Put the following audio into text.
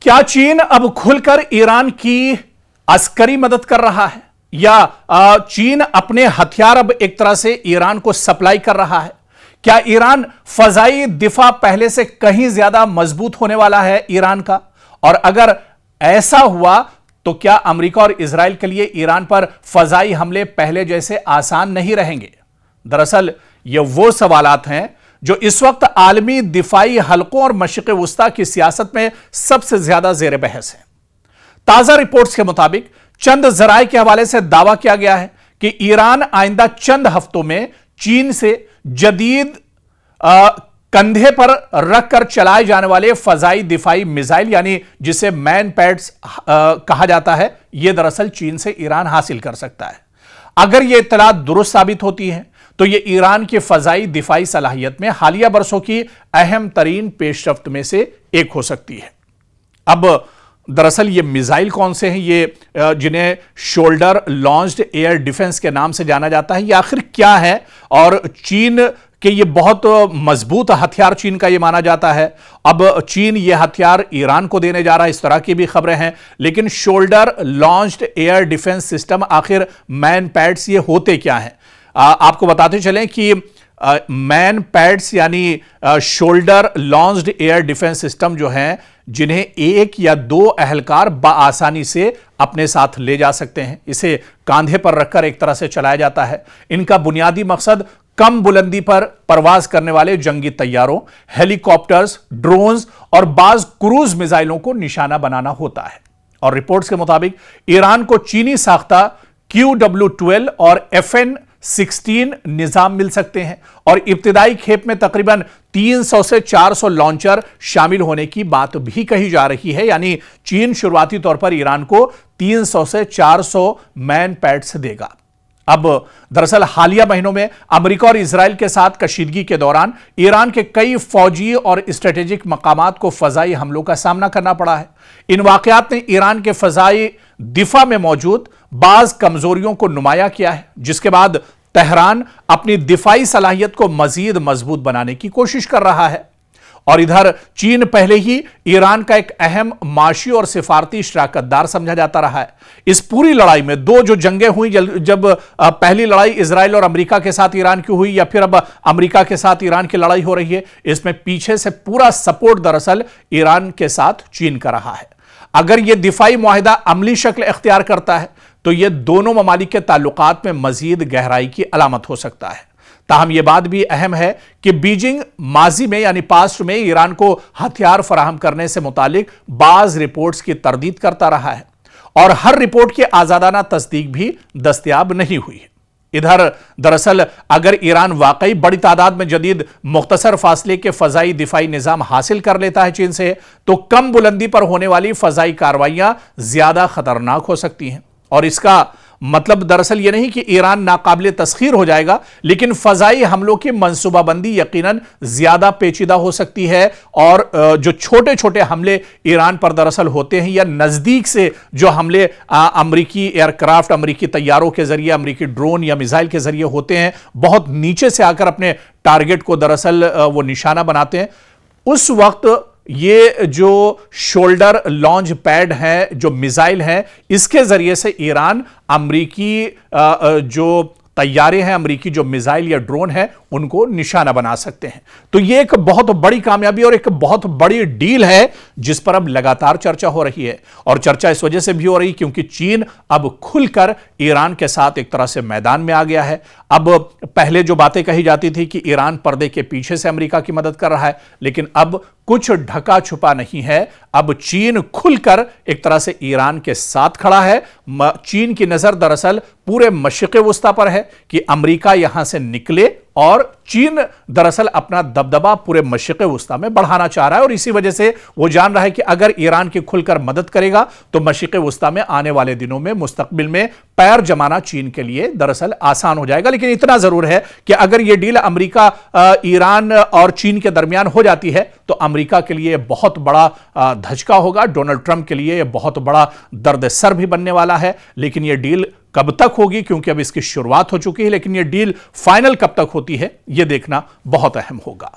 क्या चीन अब खुलकर ईरान की अस्करी मदद कर रहा है या चीन अपने हथियार अब एक तरह से ईरान को सप्लाई कर रहा है? क्या ईरान फजाई दिफा पहले से कहीं ज्यादा मजबूत होने वाला है ईरान का? और अगर ऐसा हुआ तो क्या अमेरिका और इजराइल के लिए ईरान पर फजाई हमले पहले जैसे आसान नहीं रहेंगे? दरअसल ये वो सवालात हैं जो इस वक्त आलमी दिफाई हलकों और मशरिक़ वुस्ता की सियासत में सबसे ज्यादा जेर बहस है। ताजा रिपोर्ट्स के मुताबिक चंद जराए के हवाले से दावा किया गया है कि ईरान आइंदा चंद हफ्तों में चीन से जदीद कंधे पर रखकर चलाए जाने वाले फजाई दिफाई मिसाइल यानी जिसे मैन पैड्स कहा जाता है, यह दरअसल चीन से ईरान हासिल कर सकता है। अगर यह इत्तलात दुरुस्त साबित होती है तो यह ईरान की फजाई दिफाई सलाहियत में हालिया बरसों की अहम तरीन पेशरफ्त में से एक हो सकती है। अब दरअसल ये मिसाइल कौन से हैं, ये जिन्हें शोल्डर लॉन्च्ड एयर डिफेंस के नाम से जाना जाता है, ये आखिर क्या है? और चीन के ये बहुत मजबूत हथियार चीन का ये माना जाता है। अब चीन ये हथियार ईरान को देने जा रहा है, इस तरह की भी खबरें हैं। लेकिन shoulder launched air defence system आखिर मैन पैड्स ये होते क्या हैं? आपको बताते चलें कि मैन पैड्स यानी shoulder launched air defence system जो हैं, जिन्हें एक या दो अहलकार बआसानी से अपने साथ ले जा सकते हैं। इसे कांधे पर रखकर एक तरह से चलाया जाता है। इनका बुनियादी मकसद कम बुलंदी पर परवाज करने वाले जंगी तैयारों, हेलीकॉप्टर्स, ड्रोन्स और बाज क्रूज मिसाइलों को निशाना बनाना होता है। और रिपोर्ट्स के मुताबिक ईरान को चीनी साख्ता QW-12 और FN-16 निजाम मिल सकते हैं और इब्तिदाई खेप में तकरीबन 300 से 400 लॉन्चर शामिल होने की बात भी कही जा रही है। यानी चीन शुरुआती तौर पर ईरान को 300 से 400 मैन पैड्स देगा। अब दरअसल हालिया महीनों में अमेरिका और इजराइल के साथ कशीदगी के दौरान ईरान के कई फौजी और स्ट्रेटेजिक मकामात को फजाई हमलों का सामना करना पड़ा है। इन वाकयात ने ईरान के फजाई दिफा में मौजूद बाज कमजोरियों को नुमाया किया है, जिसके बाद तेहरान अपनी दिफाई सलाहियत को मजीद मजबूत बनाने की कोशिश कर रहा है। और इधर चीन पहले ही ईरान का एक अहम माशी और सिफारती शराकतदार समझा जाता रहा है। इस पूरी लड़ाई में दो जो जंगें हुई, जब पहली लड़ाई इजराइल और अमेरिका के साथ ईरान की हुई या फिर अब अमेरिका के साथ ईरान की लड़ाई हो रही है, इसमें पीछे से पूरा सपोर्ट दरअसल ईरान के साथ चीन का रहा है। अगर यह दिफाई मुआहिदा अमली शक्ल इख्तियार करता है तो यह दोनों ममालिक के ताल्लुकात में मजीद गहराई की अलामत हो सकता है। ताहम यह बात भी अहम है कि बीजिंग माजी में यानी पास्ट में ईरान को हथियार फराहम करने से मुतालिक बाज रिपोर्ट्स की तरदीद करता रहा है और हर रिपोर्ट की आजादाना तस्दीक भी दस्तयाब नहीं हुई है। इधर दरअसल अगर ईरान वाकई बड़ी तादाद में जदीद मुख्तसर फासले के फजाई दिफाई निजाम हासिल कर लेता है चीन से, तो कम बुलंदी पर होने वाली फजाई कार्रवाइयां ज्यादा खतरनाक हो सकती हैं। और इसका मतलब दरअसल यह नहीं कि ईरान नाकाबिले तस्खीर हो जाएगा, लेकिन फजाई हमलों की मंसूबाबंदी यकीनन ज्यादा पेचीदा हो सकती है। और जो छोटे छोटे हमले ईरान पर दरअसल होते हैं या नजदीक से जो हमले अमरीकी एयरक्राफ्ट, अमरीकी तैयारों के जरिए, अमरीकी ड्रोन या मिसाइल के जरिए होते हैं, बहुत नीचे से आकर अपने टारगेट को दरअसल वो निशाना बनाते हैं, उस वक्त ये जो शोल्डर लॉन्च पैड है, जो मिसाइल है, इसके जरिए से ईरान अमरीकी जो तैयारे हैं, अमरीकी जो मिसाइल या ड्रोन है, उनको निशाना बना सकते हैं। तो ये एक बहुत बड़ी कामयाबी और एक बहुत बड़ी डील है जिस पर अब लगातार चर्चा हो रही है। और चर्चा इस वजह से भी हो रही क्योंकि चीन अब खुलकर ईरान के साथ एक तरह से मैदान में आ गया है। अब पहले जो बातें कही जाती थी कि ईरान पर्दे के पीछे से अमेरिका की मदद कर रहा है, लेकिन अब कुछ ढका छुपा नहीं है। अब चीन खुलकर एक तरह से ईरान के साथ खड़ा है। चीन की नजर दरअसल पूरे मशरिक़ वुस्ता पर है कि अमेरिका यहां से निकले और चीन दरअसल अपना दबदबा पूरे मशरिक़ वुस्ता में बढ़ाना चाह रहा है। और इसी वजह से वो जान रहा है कि अगर ईरान की खुलकर मदद करेगा तो मशरिक़ वुस्ता में आने वाले दिनों में, मुस्तकबिल में पैर जमाना चीन के लिए दरअसल आसान हो जाएगा। लेकिन इतना जरूर है कि अगर यह डील अमेरिका, ईरान और चीन के दरमियान हो जाती है तो अमेरिका के लिए बहुत बड़ा धचका होगा। डोनाल्ड ट्रंप के लिए यह बहुत बड़ा दर्द सर भी बनने वाला है। लेकिन यह डील कब तक होगी, क्योंकि अब इसकी शुरुआत हो चुकी है, लेकिन यह डील फाइनल कब तक होती है, यह देखना बहुत अहम होगा।